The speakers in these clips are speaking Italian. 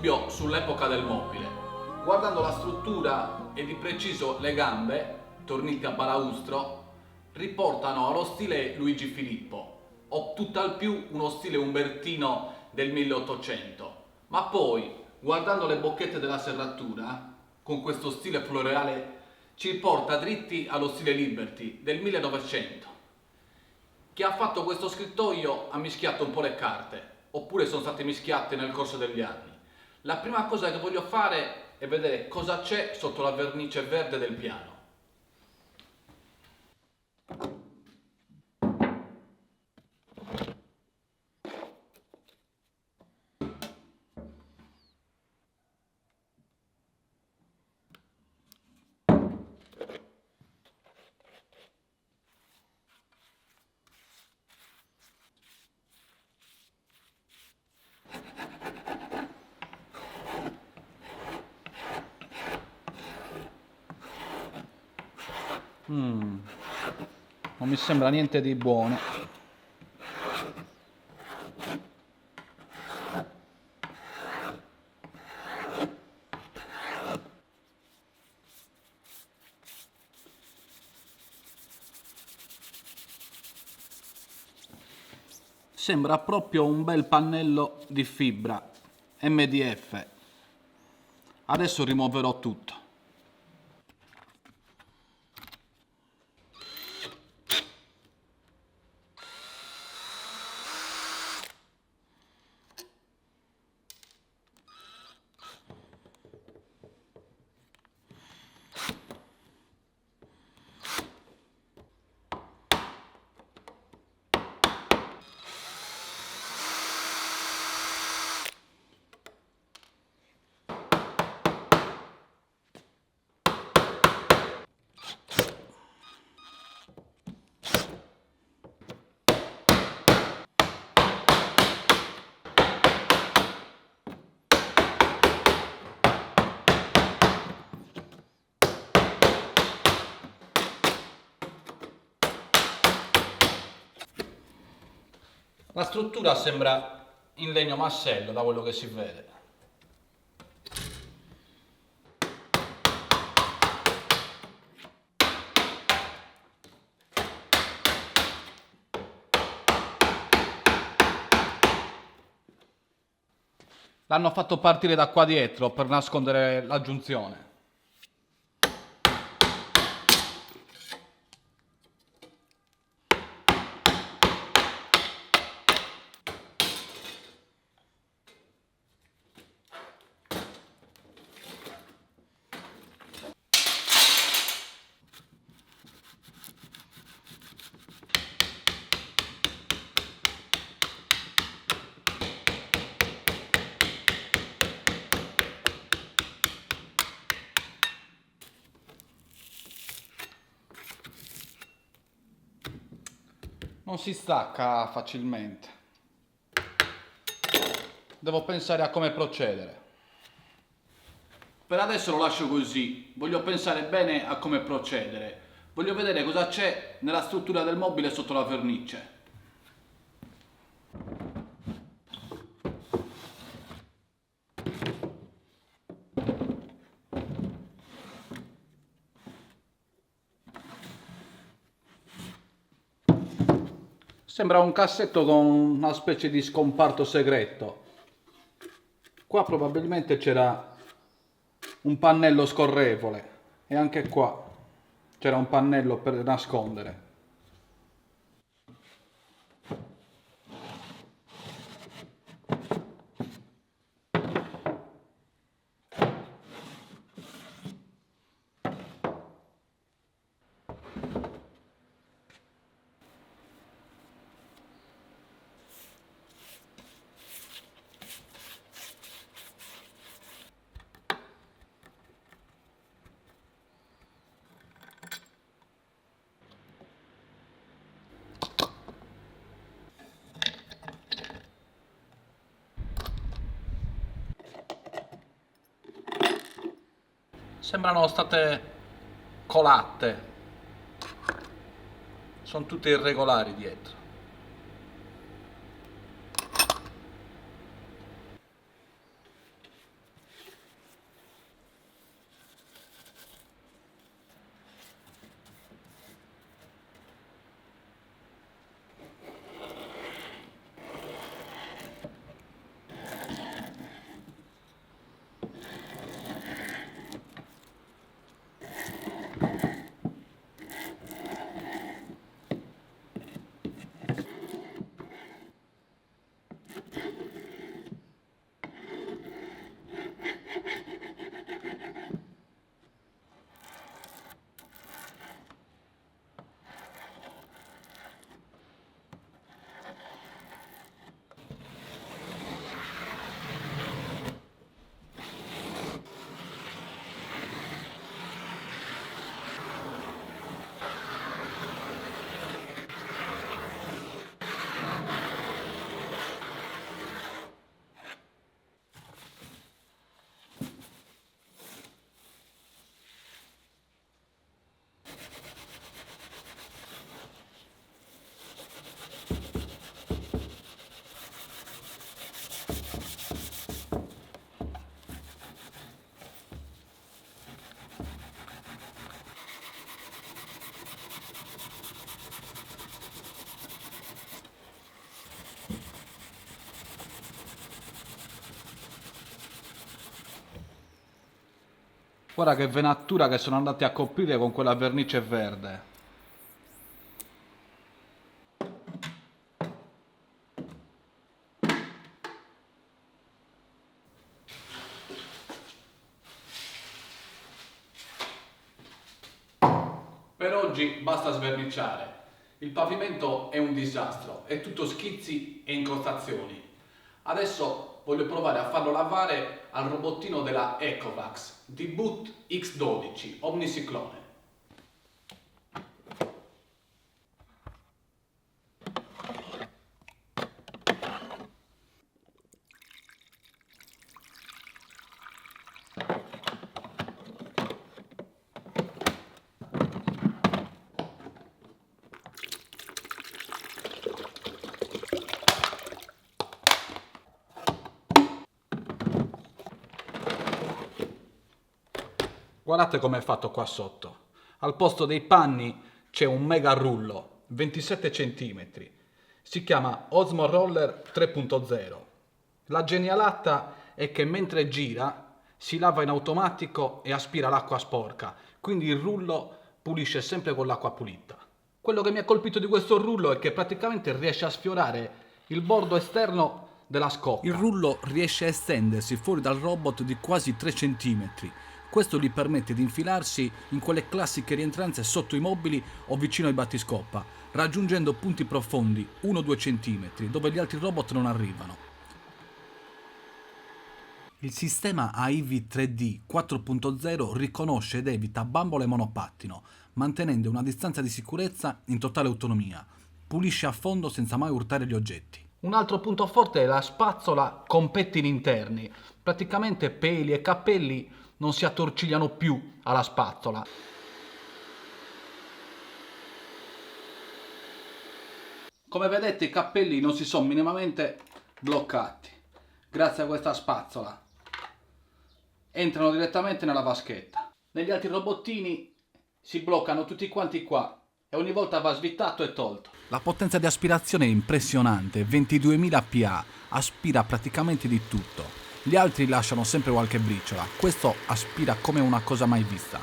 dubbio sull'epoca del mobile. Guardando la struttura e di preciso le gambe, torniti a balaustro, riportano allo stile Luigi Filippo, o tutt'al più uno stile umbertino del 1800. Ma poi, guardando le bocchette della serratura, con questo stile floreale, ci porta dritti allo stile Liberty del 1900. Chi ha fatto questo scrittoio ha mischiato un po' le carte, oppure sono state mischiate nel corso degli anni. La prima cosa che voglio fare è vedere cosa c'è sotto la vernice verde del piano. Non mi sembra niente di buono. Sembra proprio un bel pannello di fibra MDF. Adesso rimuoverò tutto. La struttura sembra in legno massello da quello che si vede. L'hanno fatto partire da qua dietro per nascondere la giunzione. Non si stacca facilmente. Devo pensare a come procedere. Per adesso lo lascio così, voglio pensare bene a come procedere. Voglio vedere cosa c'è nella struttura del mobile sotto la vernice. Sembra un cassetto con una specie di scomparto segreto. Qua probabilmente c'era un pannello scorrevole e anche qua c'era un pannello per nascondere. Sembrano state colate. Sono tutte irregolari dietro. Guarda che venatura che sono andati a coprire con quella vernice verde. Per oggi basta sverniciare. Il pavimento è un disastro, è tutto schizzi e incrostazioni. Adesso voglio provare a farlo lavare al robottino della Ecovacs D-Boot X12 Omniciclone. Guardate com'è fatto qua sotto. Al posto dei panni c'è un mega rullo, 27 cm. Si chiama Osmo Roller 3.0. La genialata è che mentre gira si lava in automatico e aspira l'acqua sporca, quindi il rullo pulisce sempre con l'acqua pulita. Quello che mi ha colpito di questo rullo è che praticamente riesce a sfiorare il bordo esterno della scocca. Il rullo riesce a estendersi fuori dal robot di quasi 3 cm. Questo gli permette di infilarsi in quelle classiche rientranze sotto i mobili o vicino ai battiscoppa, raggiungendo punti profondi 1-2 cm, dove gli altri robot non arrivano. Il sistema AIV 3D 4.0 riconosce ed evita bambole monopattino, mantenendo una distanza di sicurezza in totale autonomia. Pulisce a fondo senza mai urtare gli oggetti. Un altro punto forte è la spazzola con pettini interni. Praticamente peli e capelli non si attorcigliano più alla spazzola. Come vedete i cappelli non si sono minimamente bloccati grazie a questa spazzola. Entrano direttamente nella vaschetta. Negli altri robottini si bloccano tutti quanti qua e ogni volta va svittato e tolto. La potenza di aspirazione è impressionante, 22.000 PA, aspira praticamente di tutto. Gli altri lasciano sempre qualche briciola, questo aspira come una cosa mai vista.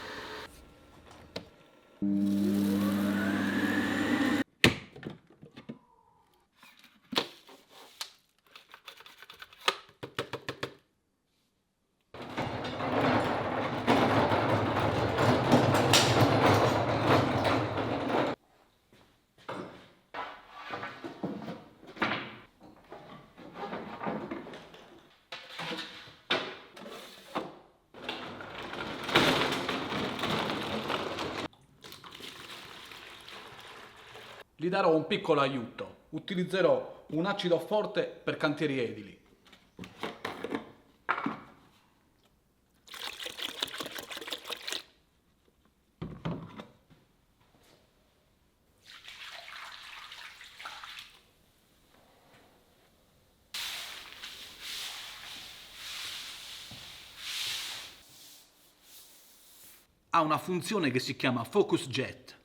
Gli darò un piccolo aiuto. Utilizzerò un acido forte per cantieri edili. Ha una funzione che si chiama Focus Jet.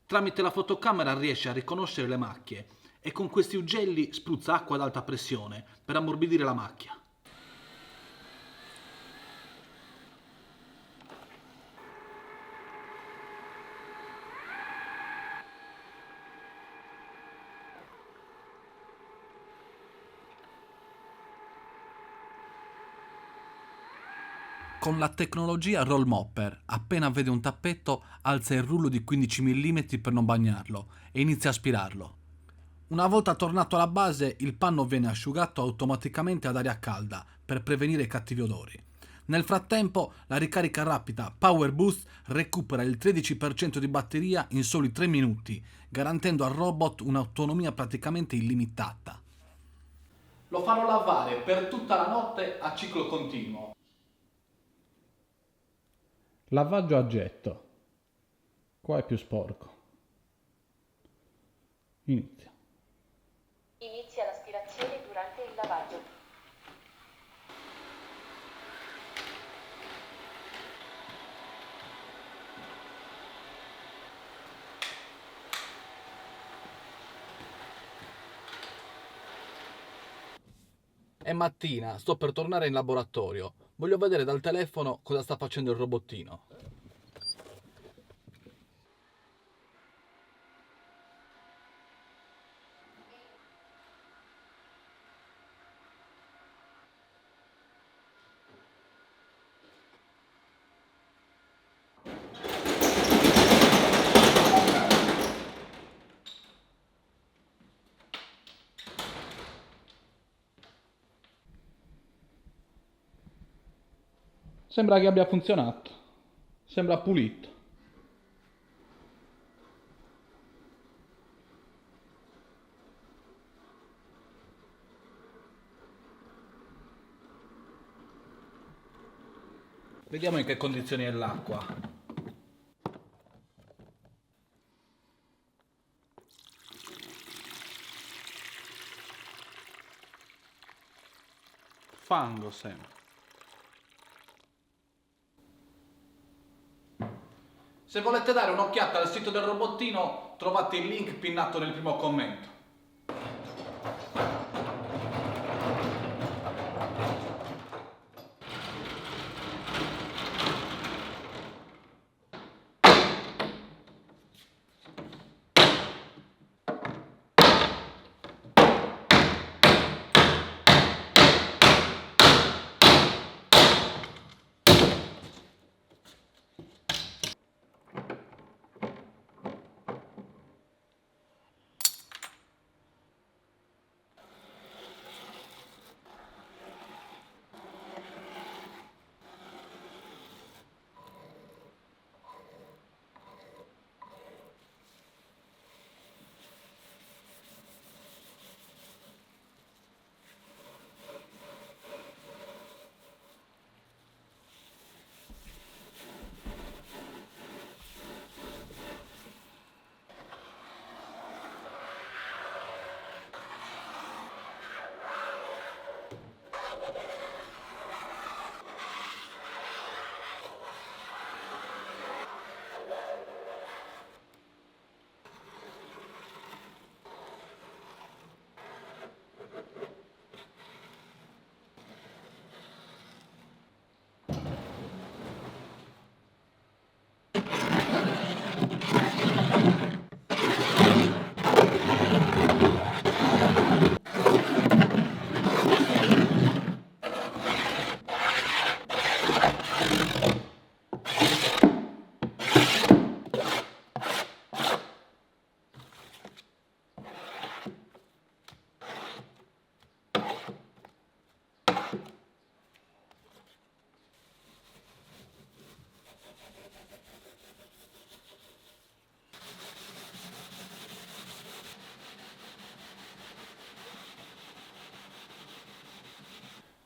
Tramite la fotocamera riesce a riconoscere le macchie e con questi ugelli spruzza acqua ad alta pressione per ammorbidire la macchia. Con la tecnologia Roll Mopper, appena vede un tappetto, alza il rullo di 15 mm per non bagnarlo e inizia a aspirarlo. Una volta tornato alla base, il panno viene asciugato automaticamente ad aria calda per prevenire i cattivi odori. Nel frattempo, la ricarica rapida Power Boost recupera il 13% di batteria in soli 3 minuti, garantendo al robot un'autonomia praticamente illimitata. Lo farò lavare per tutta la notte a ciclo continuo. Lavaggio a getto. Qua è più sporco. Inizia. Inizia l'aspirazione durante il lavaggio. È mattina, sto per tornare in laboratorio. Voglio vedere dal telefono cosa sta facendo il robottino. Sembra che abbia funzionato. Sembra pulito. Vediamo in che condizioni è l'acqua. Fango sempre. Se volete dare un'occhiata al sito del robottino, trovate il link pinnato nel primo commento.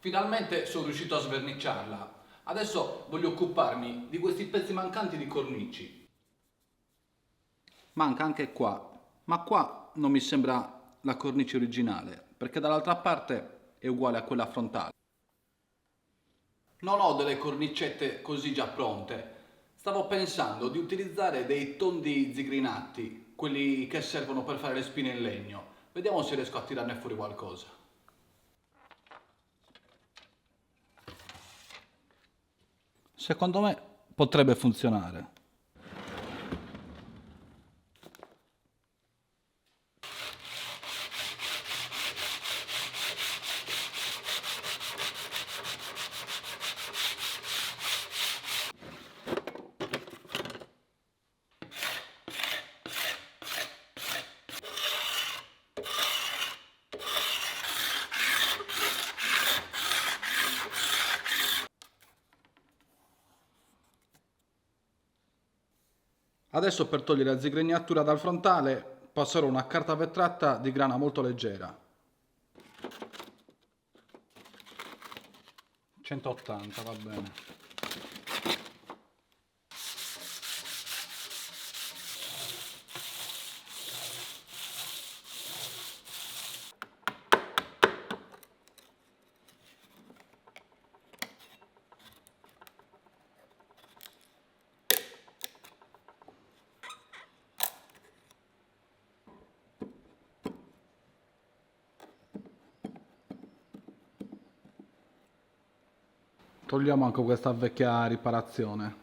Finalmente sono riuscito a sverniciarla. Adesso voglio occuparmi di questi pezzi mancanti di cornici. Manca anche qua, ma qua non mi sembra la cornice originale, perché dall'altra parte è uguale a quella frontale. Non ho delle cornicette così già pronte. Stavo pensando di utilizzare dei tondi zigrinati, quelli che servono per fare le spine in legno. Vediamo se riesco a tirarne fuori qualcosa. Secondo me potrebbe funzionare. Adesso per togliere la zigrignatura dal frontale passerò una carta vetrata di grana molto leggera. 180 va bene. Togliamo anche questa vecchia riparazione.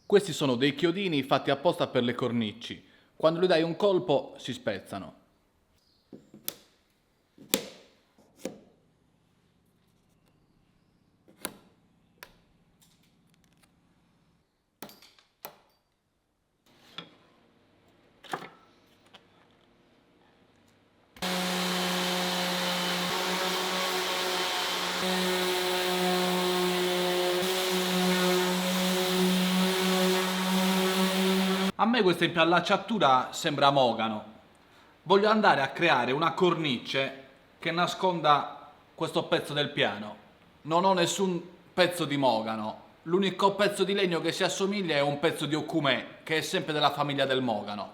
Questi sono dei chiodini fatti apposta per le cornici. Quando gli dai un colpo si spezzano. A me questa impallacciatura sembra mogano. Voglio andare a creare una cornice che nasconda questo pezzo del piano. Non ho nessun pezzo di mogano. L'unico pezzo di legno che si assomiglia è un pezzo di ocumè, che è sempre della famiglia del mogano.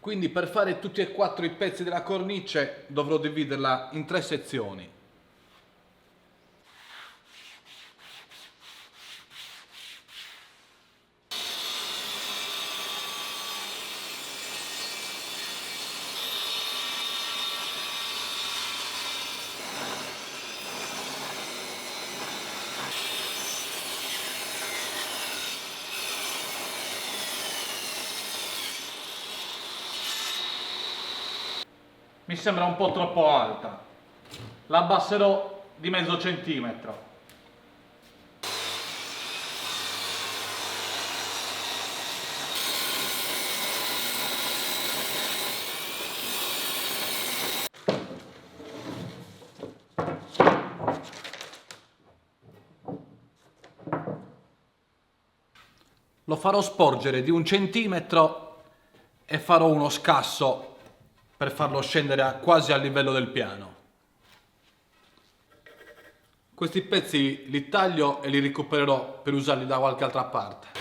Quindi per fare tutti e quattro i pezzi della cornice dovrò dividerla in 3 sezioni. Mi sembra un po' troppo alta. La abbasserò di mezzo centimetro. Lo farò sporgere di 1 centimetro e farò uno scasso per farlo scendere quasi al livello del piano. Questi pezzi li taglio e li recupererò per usarli da qualche altra parte.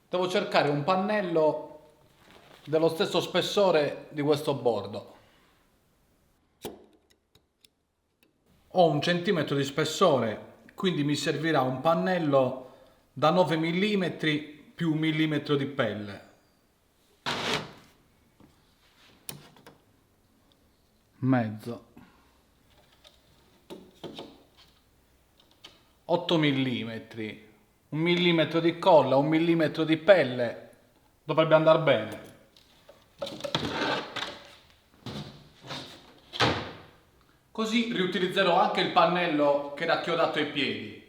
Devo cercare un pannello dello stesso spessore di questo bordo. Ho 1 centimetro di spessore, quindi mi servirà un pannello da 9 mm più 1 millimetro di pelle. Mezzo. 8 mm. 1 millimetro di colla, 1 millimetro di pelle. Dovrebbe andare bene. Così riutilizzerò anche il pannello che era chiodato ai piedi.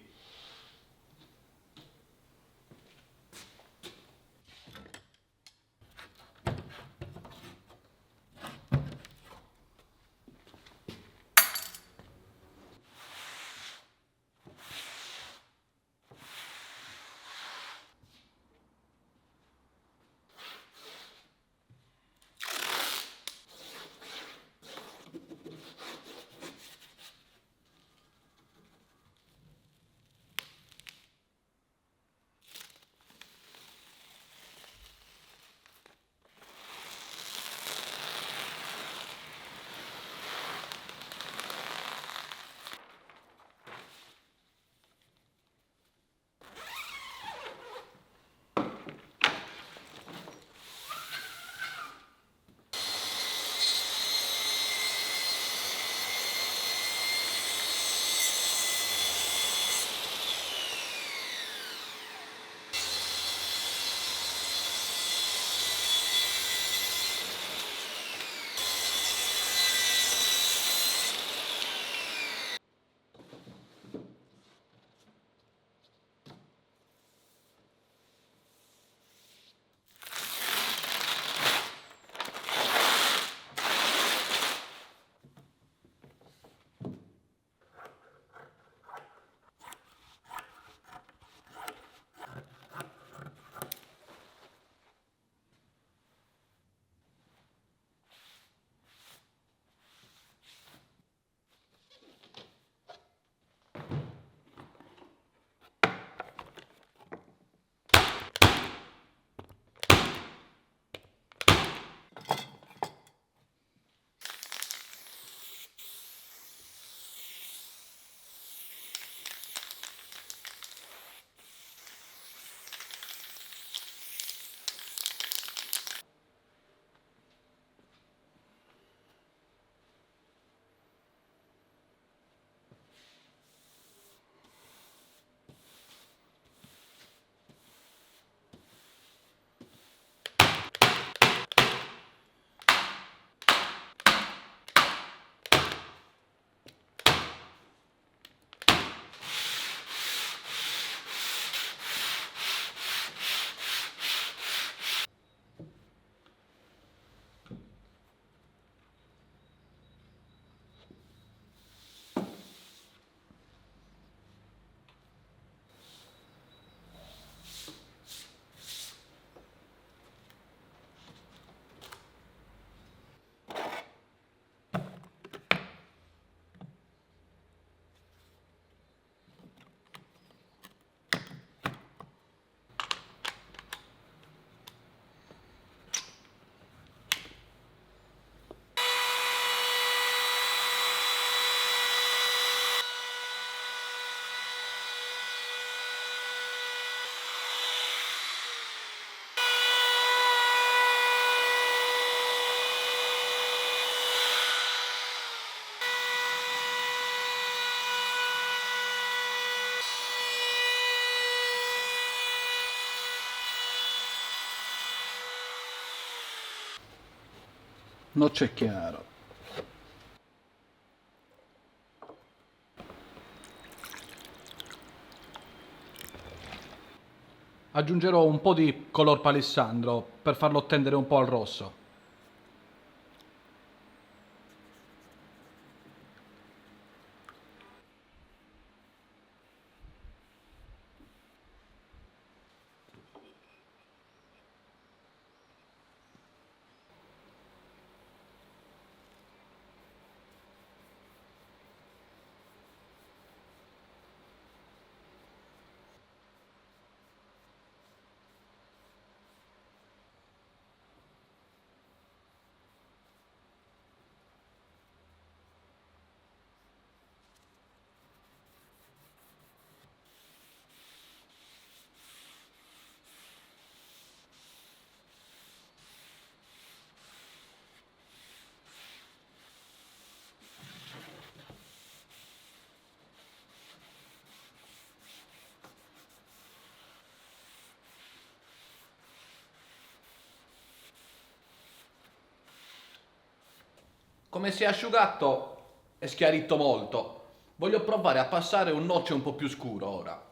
Non c'è chiaro. Aggiungerò un po' di color palissandro per farlo tendere un po' al rosso. Come si è asciugato è schiarito molto. Voglio provare a passare un noce un po' più scuro ora.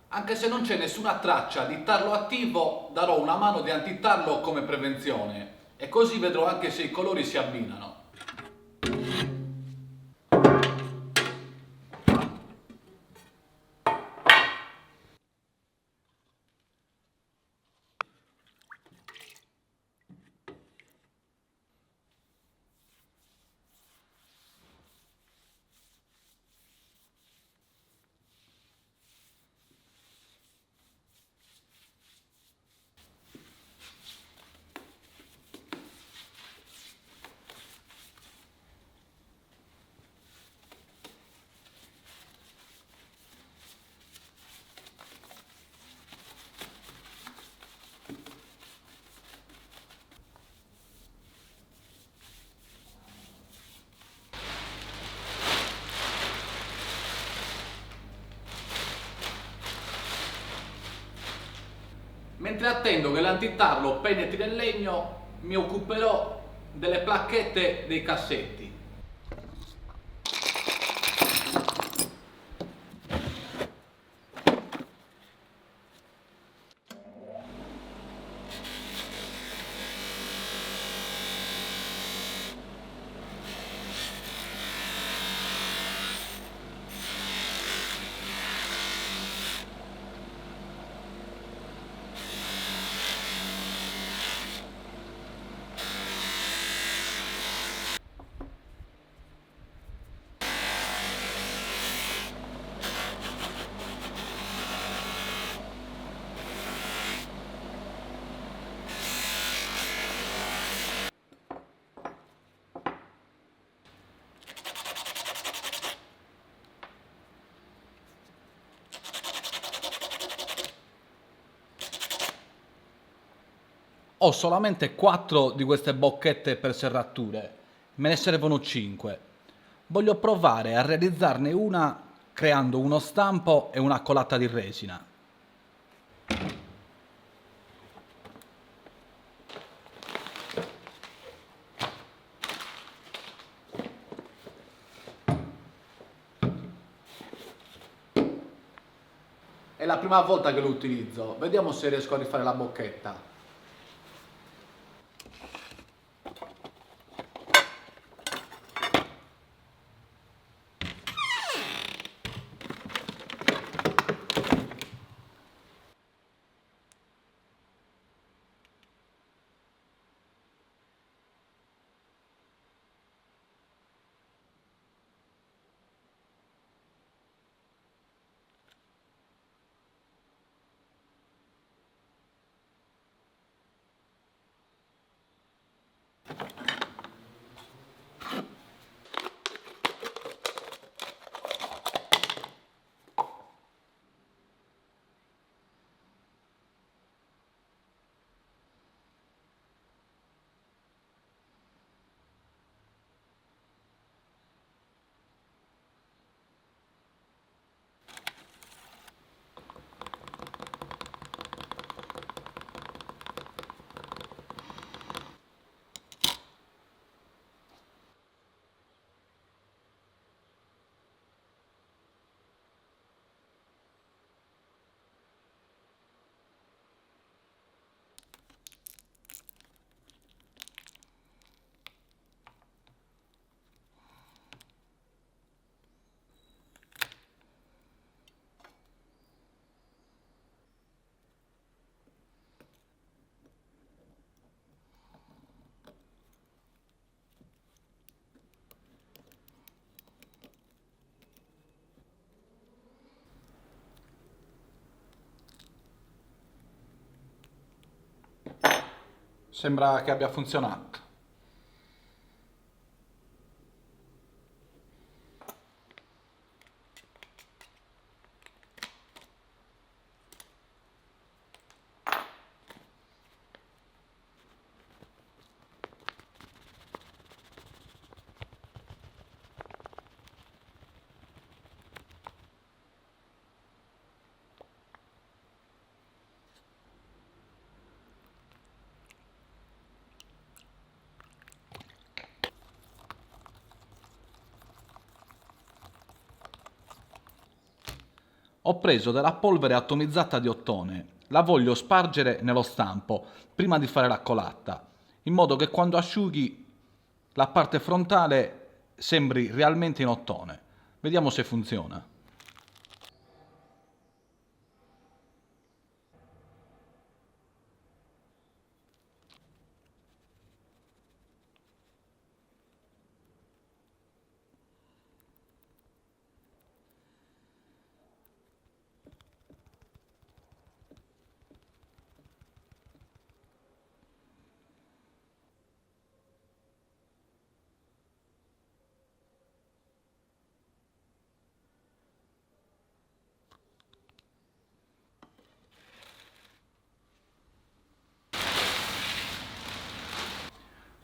Anche se non c'è nessuna traccia di tarlo attivo, darò una mano di antitarlo come prevenzione e così vedrò anche se i colori si abbinano. Mentre attendo che l'antitarlo penetri nel legno, mi occuperò delle placchette dei cassetti. Ho solamente 4 di queste bocchette per serrature, me ne servono 5. Voglio provare a realizzarne una creando uno stampo e una colata di resina. È la prima volta che lo utilizzo, vediamo se riesco a rifare la bocchetta. Sembra che abbia funzionato. Ho preso della polvere atomizzata di ottone, la voglio spargere nello stampo prima di fare la colatta, in modo che quando asciughi la parte frontale sembri realmente in ottone. Vediamo se funziona.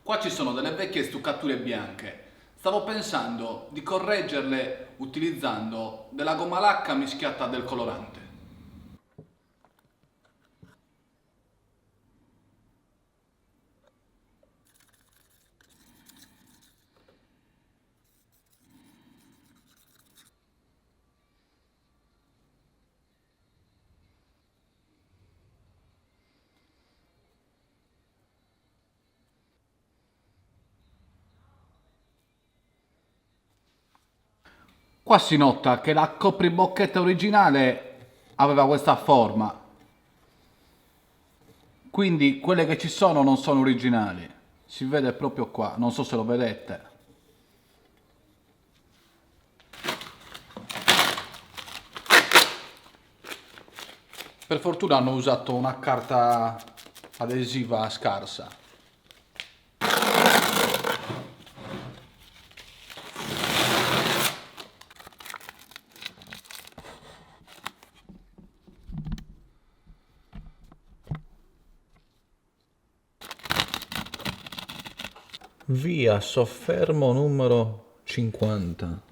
Qua ci sono delle vecchie stuccature bianche. Stavo pensando di correggerle utilizzando della gomma lacca mischiata del colorante. Qua si nota che la copribocchetta originale aveva questa forma, quindi quelle che ci sono non sono originali. Si vede proprio qua, non so se lo vedete. Per fortuna hanno usato una carta adesiva scarsa. Via Soffermo numero 50.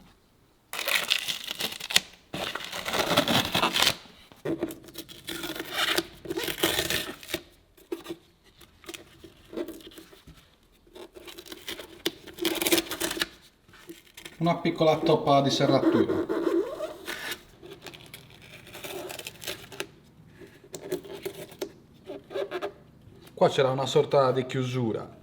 Una piccola toppa di serratura. Qua c'era una sorta di chiusura.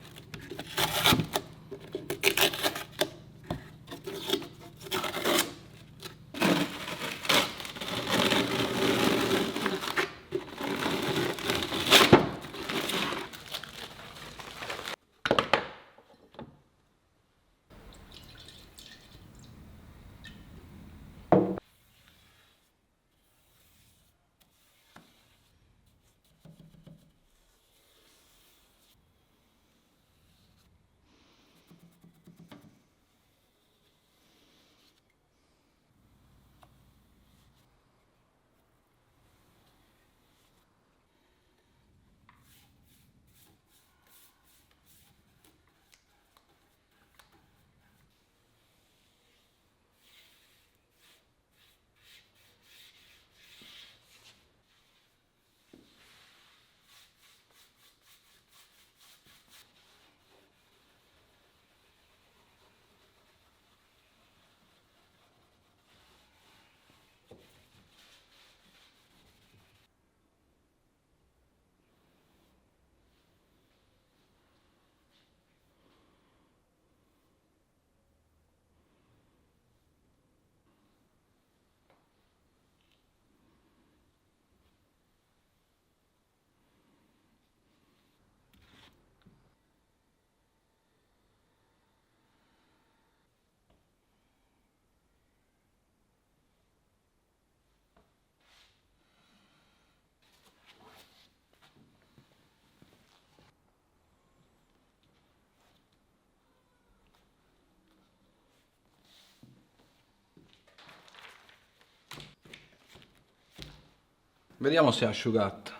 Vediamo se è asciugata.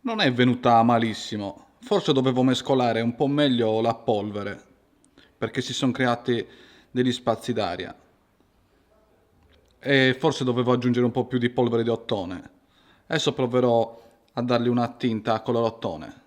Non è venuta malissimo. Forse dovevo mescolare un po' meglio la polvere, perché si sono creati degli spazi d'aria. E forse dovevo aggiungere un po' più di polvere di ottone. Adesso proverò a dargli una tinta color ottone.